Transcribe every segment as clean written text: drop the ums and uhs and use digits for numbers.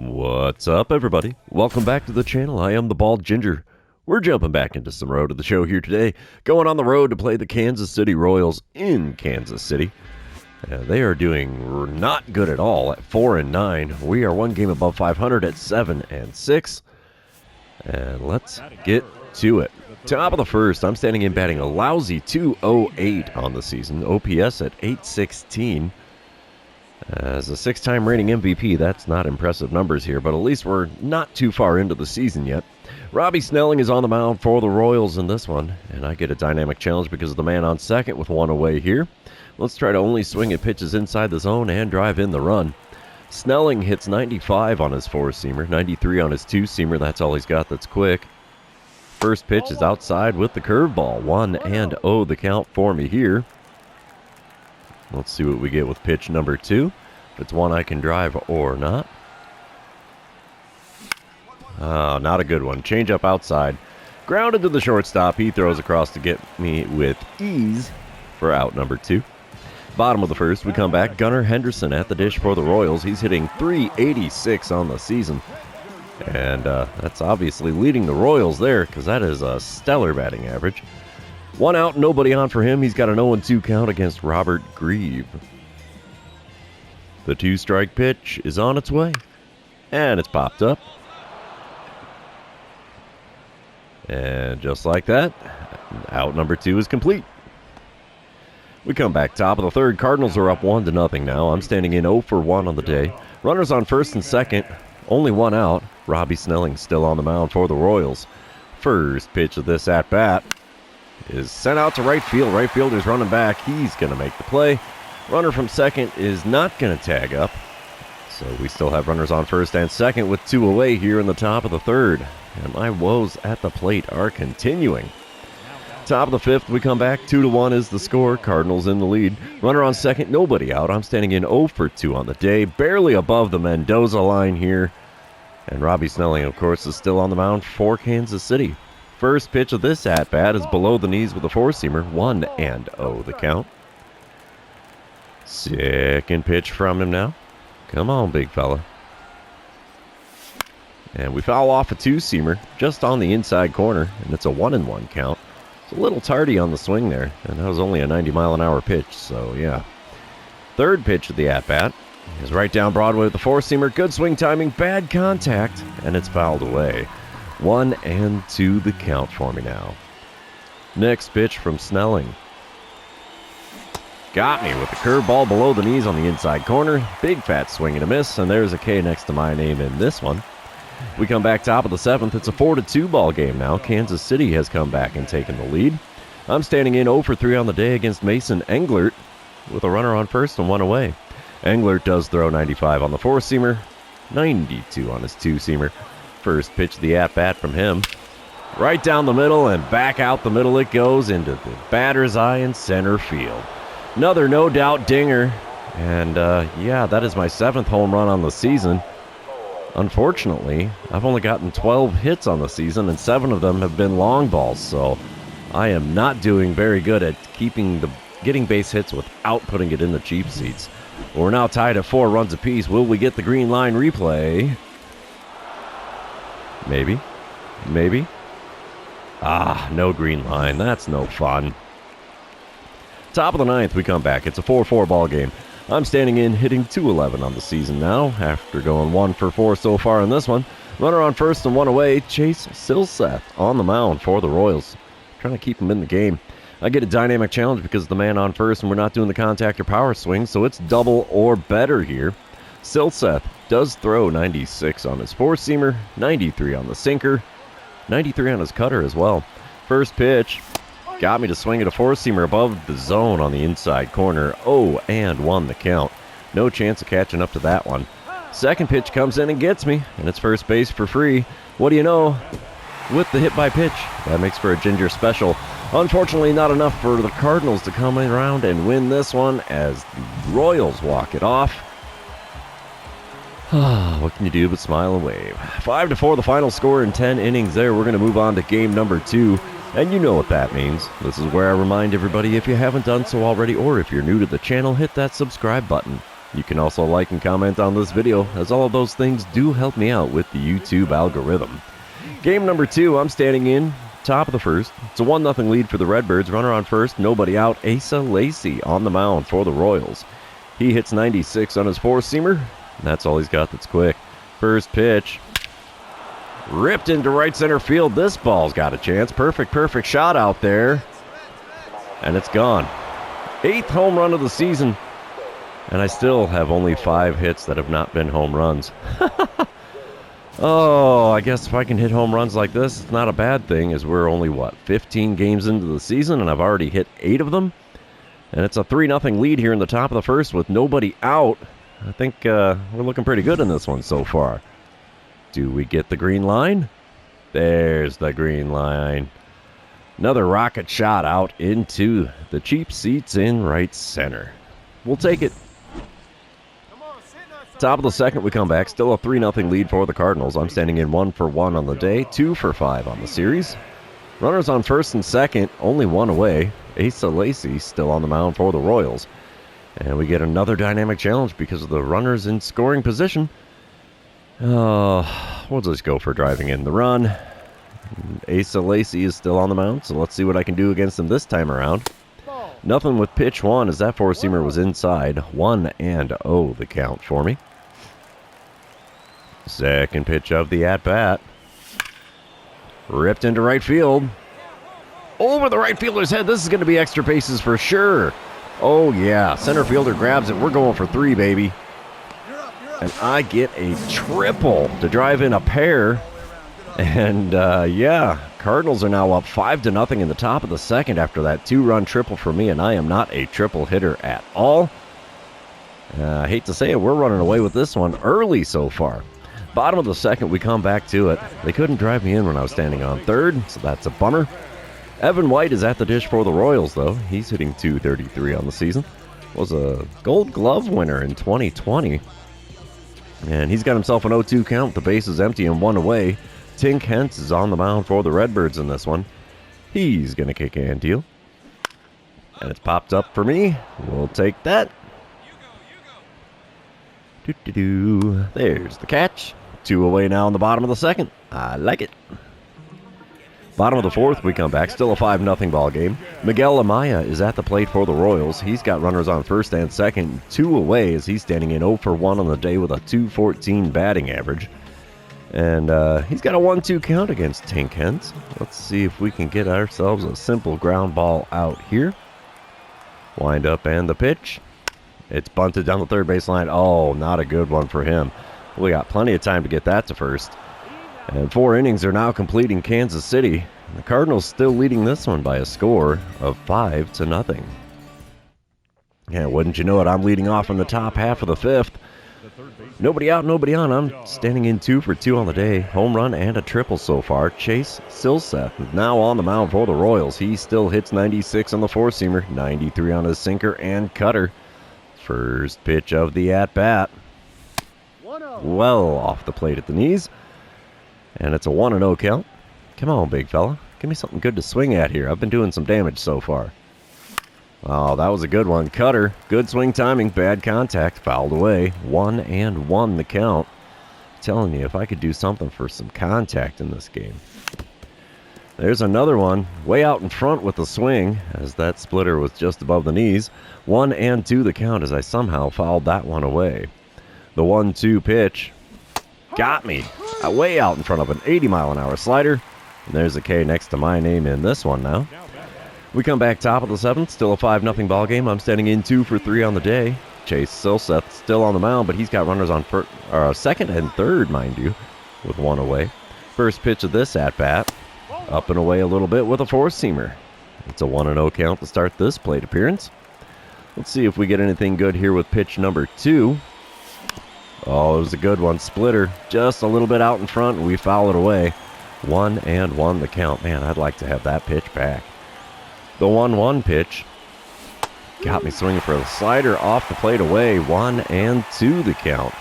What's up, everybody? Welcome back to the channel. I am the Bald Ginger. We're jumping back into some road to the show here today, going on the road to play the Kansas City Royals in Kansas City. They are doing not good at all at 4-9. We are one game above 500 at 7-6. And let's get to it. Top of the first, I'm standing in batting a lousy 208 on the season. OPS at 816. As a six-time reigning MVP, that's not impressive numbers here, but at least we're not too far into the season yet. Robbie Snelling is on the mound for the Royals in this one, and I get a dynamic challenge because of the man on second with one away here. Let's try to only swing at pitches inside the zone and drive in the run. Snelling hits 95 on his four-seamer, 93 on his two-seamer. That's all he's got that's quick. First pitch is outside with the curveball. 1-0 the count for me here. Let's see what we get with pitch number two. If it's one I can drive or not. Not a good one. Change up outside. Grounded to the shortstop. He throws across to get me with ease for out number two. Bottom of the first, we come back. Gunnar Henderson at the dish for the Royals. He's hitting .386 on the season. And that's obviously leading the Royals there because that is a stellar batting average. One out, nobody on for him. He's got an 0-2 count against Robert Grieve. The two-strike pitch is on its way. And it's popped up. And just like that, out number two is complete. We come back top of the third. Cardinals are up 1-0 now. I'm standing in 0 for 1 on the day. Runners on first and second. Only one out. Robbie Snelling still on the mound for the Royals. First pitch of this at-bat is sent out to right field. Right fielder's running back. He's going to make the play. Runner from second is not going to tag up. So we still have runners on first and second with two away here in the top of the third. And my woes at the plate are continuing. Top of the fifth, we come back. 2-1 is the score. Cardinals in the lead. Runner on second, nobody out. I'm standing in 0 for 2 on the day. Barely above the Mendoza line here. And Robbie Snelling, of course, is still on the mound for Kansas City. First pitch of this at-bat is below the knees with a four-seamer. 1-0 the count. Second pitch from him now. Come on, big fella. And we foul off a two-seamer just on the inside corner, and it's a 1-1 count. It's a little tardy on the swing there, and that was only a 90-mile-an-hour pitch, so yeah. Third pitch of the at-bat is right down Broadway with the four-seamer. Good swing timing, bad contact, and it's fouled away. 1-2 the count for me now. Next pitch from Snelling. Got me with the curveball below the knees on the inside corner. Big fat swing and a miss, and there's a K next to my name in this one. We come back top of the seventh. It's a 4-2 ball game now. Kansas City has come back and taken the lead. I'm standing in 0 for 3 on the day against Mason Englert with a runner on first and one away. Englert does throw 95 on the four-seamer, 92 on his two-seamer. First pitch of the at-bat from him. Right down the middle and back out the middle it goes into the batter's eye in center field. Another no-doubt dinger. And, yeah, that is my 7th home run on the season. Unfortunately, I've only gotten 12 hits on the season, and 7 of them have been long balls, so I am not doing very good at getting base hits without putting it in the cheap seats. We're now tied at 4 runs apiece. Will we get the green line replay? Maybe. Maybe. No green line. That's no fun. Top of the ninth, we come back. It's a 4-4 ball game. I'm standing in, hitting .211 on the season now, after going 1 for 4 so far in this one. Runner on first and one away. Chase Silseth on the mound for the Royals. Trying to keep him in the game. I get a dynamic challenge because of the man on first, and we're not doing the contact or power swing, so it's double or better here. Silseth does throw 96 on his four-seamer, 93 on the sinker, 93 on his cutter as well. First pitch got me to swing at a four-seamer above the zone on the inside corner. 0-1 the count. No chance of catching up to that one. Second pitch comes in and gets me, and it's first base for free. What do you know? With the hit by pitch, that makes for a Ginger special. Unfortunately, not enough for the Cardinals to come around and win this one as the Royals walk it off. What can you do but smile and wave? 5-4 the final score in 10 innings there. We're going to move on to game number 2. And you know what that means. This is where I remind everybody, if you haven't done so already, or if you're new to the channel, hit that subscribe button. You can also like and comment on this video, as all of those things do help me out with the YouTube algorithm. Game number 2, I'm standing in top of the first. It's a 1-0 lead for the Redbirds. Runner on first, nobody out. Asa Lacey on the mound for the Royals. He hits 96 on his four-seamer. That's all he's got that's quick. First pitch. Ripped into right center field. This ball's got a chance. Perfect shot out there. And it's gone. 8th home run of the season. And I still have only 5 hits that have not been home runs. Oh, I guess if I can hit home runs like this, it's not a bad thing, as we're only, 15 games into the season, and I've already hit 8 of them. And it's a 3-0 lead here in the top of the first with nobody out. I think we're looking pretty good in this one so far. Do we get the green line? There's the green line. Another rocket shot out into the cheap seats in right center. We'll take it. Top of the second, we come back. Still a 3-0 lead for the Cardinals. I'm standing in 1-for-1 on the day, 2-for-5 on the series. Runners on first and second, only 1 away. Asa Lacey still on the mound for the Royals. And we get another dynamic challenge because of the runners in scoring position. We'll just go for driving in the run. Asa Lacey is still on the mound, so let's see what I can do against him this time around. Nothing with pitch 1, as that four-seamer was inside. 1-0 the count for me. Second pitch of the at-bat. Ripped into right field. Over the right fielder's head. This is going to be extra bases for sure. Oh, yeah. Center fielder grabs it. We're going for 3, baby. And I get a triple to drive in a pair. And, yeah, Cardinals are now up 5-0 in the top of the second after that 2-run triple for me, and I am not a triple hitter at all. I hate to say it, we're running away with this one early so far. Bottom of the second, we come back to it. They couldn't drive me in when I was standing on third, so that's a bummer. Evan White is at the dish for the Royals, though. He's hitting .233 on the season. Was a Gold Glove winner in 2020. And he's got himself an 0-2 count. The base is empty and 1 away. Tink Hentz is on the mound for the Redbirds in this one. He's going to kick and deal. And it's popped up for me. We'll take that. There's the catch. 2 away now in the bottom of the second. I like it. Bottom of the fourth, we come back. Still a 5-0 ball game. Miguel Amaya is at the plate for the Royals. He's got runners on first and second. 2 away as he's standing in 0-for-1 on the day with a .214 batting average. And he's got a 1-2 count against Tink Hentz. Let's see if we can get ourselves a simple ground ball out here. Wind up and the pitch. It's bunted down the third base line. Oh, not a good one for him. We got plenty of time to get that to first. And 4 innings are now complete in Kansas City. The Cardinals still leading this one by a score of 5-0. Yeah, wouldn't you know it, I'm leading off in the top half of the fifth. Nobody out, nobody on. I'm standing in 2-for-2 on the day. Home run and a triple so far. Chase Silseth is now on the mound for the Royals. He still hits 96 on the four-seamer, 93 on his sinker and cutter. First pitch of the at-bat. Well off the plate at the knees. And it's a 1-0 count. Come on, big fella. Give me something good to swing at here. I've been doing some damage so far. Oh, that was a good one. Cutter. Good swing timing. Bad contact. Fouled away. 1-1 the count. I'm telling you, if I could do something for some contact in this game. There's another one. Way out in front with the swing, as that splitter was just above the knees. 1-2 the count as I somehow fouled that one away. The 1-2 pitch. Got me. Way out in front of an 80-mile-an-hour slider. And there's a K next to my name in this one now. We come back top of the seventh. Still a 5-0 ball game. I'm standing in 2-for-3 on the day. Chase Silseth still on the mound, but he's got runners on second and third, mind you, with 1 away. First pitch of this at-bat. Up and away a little bit with a four-seamer. It's a 1-0 count to start this plate appearance. Let's see if we get anything good here with pitch number 2. Oh, it was a good one. Splitter just a little bit out in front, and we foul it away. 1-1 the count. Man, I'd like to have that pitch back. The 1-1 pitch got me swinging for a slider off the plate away. 1-2 the count.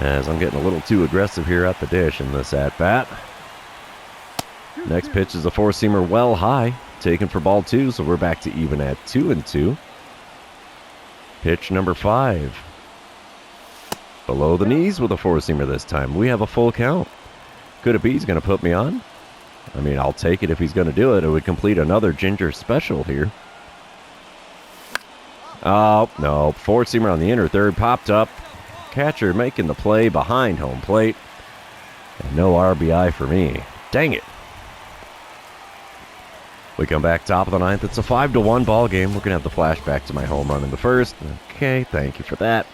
As I'm getting a little too aggressive here at the dish in this at-bat. Next pitch is a four-seamer well high. Taken for ball 2, so we're back to even at 2-2. Pitch number 5. Below the knees with a four-seamer this time. We have a full count. Could it be he's going to put me on? I mean, I'll take it if he's going to do it. It would complete another Ginger special here. Oh, no. Four-seamer on the inner third. Popped up. Catcher making the play behind home plate. And no RBI for me. Dang it. We come back top of the ninth. It's a 5-1 ball game. We're going to have the flashback to my home run in the first. Okay, thank you for that.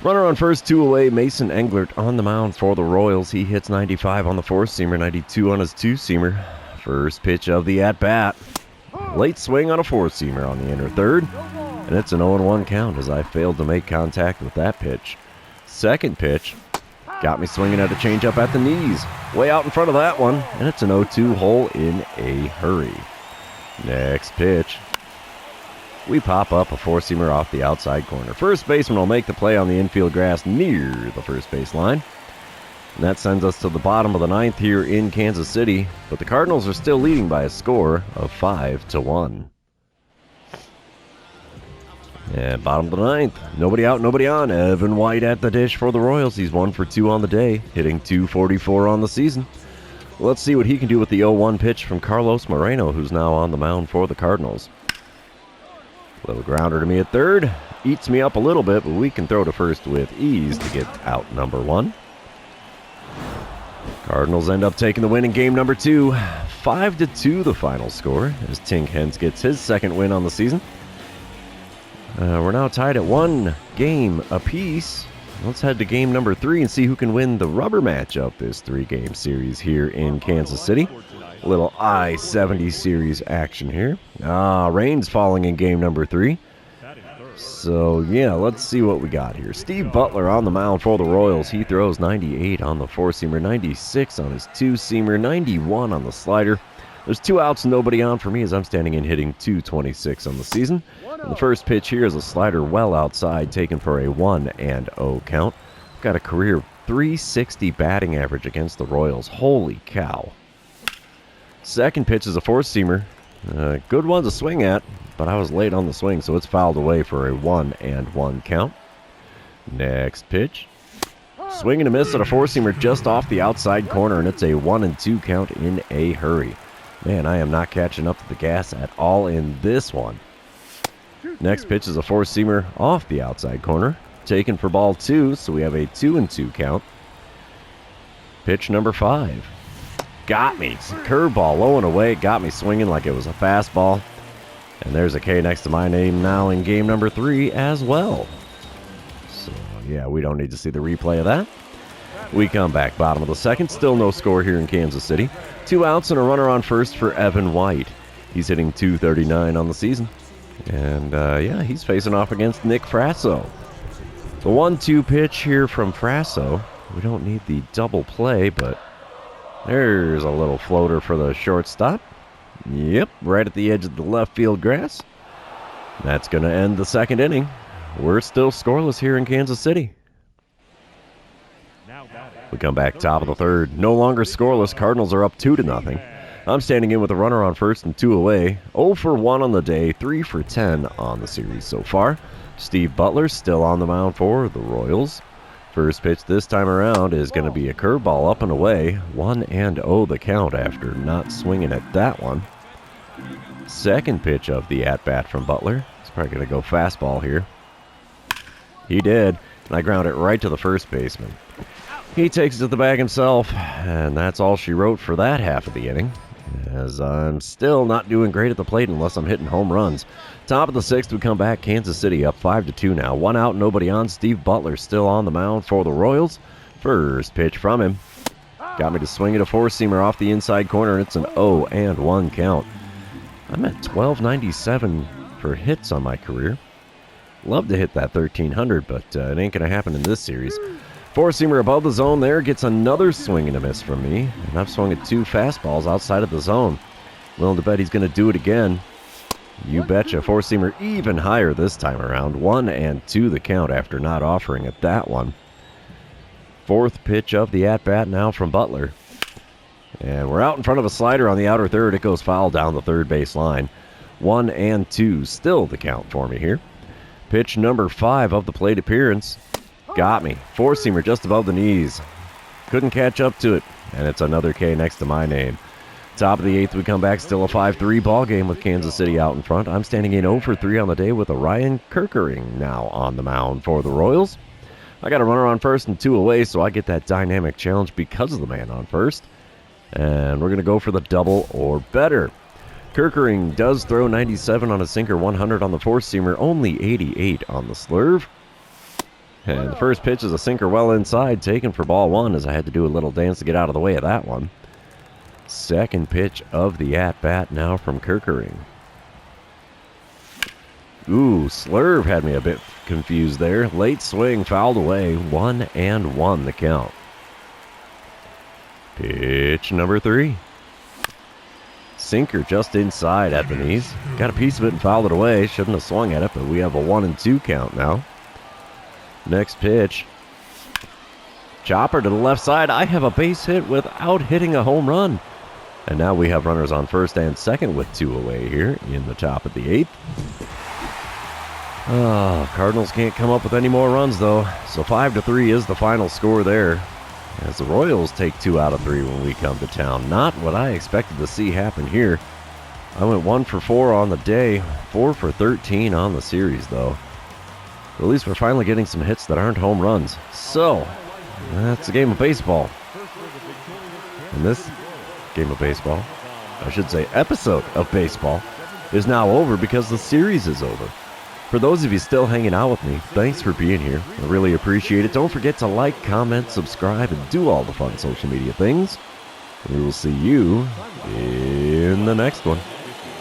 Runner on first, 2 away. Mason Englert on the mound for the Royals. He hits 95 on the four-seamer, 92 on his two-seamer. First pitch of the at-bat. Late swing on a four-seamer on the inner third. And it's an 0-1 count as I failed to make contact with that pitch. Second pitch got me swinging at a changeup at the knees. Way out in front of that one. And it's an 0-2 hole in a hurry. Next pitch. We pop up a four-seamer off the outside corner. First baseman will make the play on the infield grass near the first base line. And that sends us to the bottom of the ninth here in Kansas City. But the Cardinals are still leading by a score of 5-1. And bottom of the ninth. Nobody out, nobody on. Evan White at the dish for the Royals. He's 1 for 2 on the day, hitting .244 on the season. Let's see what he can do with the 0-1 pitch from Carlos Moreno, who's now on the mound for the Cardinals. Little grounder to me at third. Eats me up a little bit, but we can throw to first with ease to get out number 1. Cardinals end up taking the win in game number 2. 5-2 the final score as Tink Hens gets his second win on the season. We're now tied at 1 game apiece. Let's head to game number 3 and see who can win the rubber match of this 3-game series here in Kansas City. A little I-70 series action here. Rain's falling in game number 3. So, yeah, let's see what we got here. Steve Butler on the mound for the Royals. He throws 98 on the four-seamer, 96 on his two-seamer, 91 on the slider. There's 2 outs, nobody on for me as I'm standing in hitting .226 on the season. And the first pitch here is a slider well outside, taken for a 1-0 count. Got a career .360 batting average against the Royals. Holy cow. Second pitch is a four-seamer. Good one to swing at, but I was late on the swing, so it's fouled away for a 1-1 count. Next pitch. Swing and a miss at a four-seamer just off the outside corner, and it's a 1-2 count in a hurry. Man, I am not catching up to the gas at all in this one. Next pitch is a four-seamer off the outside corner. Taken for ball 2, so we have a 2-2 count. Pitch number 5. Got me. Curveball low and away. Got me swinging like it was a fastball. And there's a K next to my name now in game number 3 as well. So, yeah, we don't need to see the replay of that. We come back bottom of the second. Still no score here in Kansas City. 2 outs and a runner on first for Evan White. He's hitting .239 on the season. And, yeah, he's facing off against Nick Frasso. The 1-2 pitch here from Frasso. We don't need the double play, but there's a little floater for the shortstop. Yep, right at the edge of the left field grass. That's going to end the second inning. We're still scoreless here in Kansas City. We come back top of the third. No longer scoreless. Cardinals are up 2-0. I'm standing in with a runner on first and 2 away. 0 for 1 on the day, 3 for 10 on the series so far. Steve Butler still on the mound for the Royals. First pitch this time around is going to be a curveball up and away. 1-0 the count after not swinging at that one. Second pitch of the at-bat from Butler. He's probably going to go fastball here. He did, and I ground it right to the first baseman. He takes it to the bag himself, and that's all she wrote for that half of the inning, as I'm still not doing great at the plate unless I'm hitting home runs. Top of the 6th, we come back. Kansas City up 5-2 now. 1 out, nobody on. Steve Butler still on the mound for the Royals. First pitch from him. Got me to swing at a four-seamer off the inside corner, and it's an 0-1 count. I'm at 1297 for hits on my career. Love to hit that 1300, but it ain't going to happen in this series. Four-seamer above the zone there gets another swing and a miss from me, and I've swung at 2 fastballs outside of the zone. Willing to bet he's going to do it again. You betcha. Four-seamer even higher this time around. 1-2 the count after not offering at that one. Fourth pitch of the at-bat now from Butler. And we're out in front of a slider on the outer third. It goes foul down the third base line. 1-2 still the count for me here. Pitch number 5 of the plate appearance. Got me. Four-seamer just above the knees. Couldn't catch up to it, and it's another K next to my name. Top of the 8th, we come back, still a 5-3 ball game with Kansas City out in front. I'm standing in 0 for 3 on the day with a Ryan Kirkering now on the mound for the Royals. I got a runner on first and 2 away, so I get that dynamic challenge because of the man on first. And we're going to go for the double or better. Kirkering does throw 97 on a sinker, 100 on the four-seamer, only 88 on the slurve. And the first pitch is a sinker well inside, taken for ball 1, as I had to do a little dance to get out of the way of that one. Second pitch of the at-bat now from Kirkering. Ooh, slurve had me a bit confused there. Late swing, fouled away, 1-1 the count. Pitch number 3. Sinker just inside at the knees. Got a piece of it and fouled it away. Shouldn't have swung at it, but we have a 1-2 count now. Next pitch. Chopper to the left side. I have a base hit without hitting a home run. And now we have runners on first and second with 2 away here in the top of the 8th. Cardinals can't come up with any more runs, though. So 5-3 is the final score there, as the Royals take 2 out of 3 when we come to town. Not what I expected to see happen here. I went 1 for 4 on the day, 4 for 13 on the series, though. At least we're finally getting some hits that aren't home runs. So, that's a game of baseball. And this game of baseball, I should say episode of baseball, is now over because the series is over. For those of you still hanging out with me, thanks for being here. I really appreciate it. Don't forget to like, comment, subscribe, and do all the fun social media things. We will see you in the next one.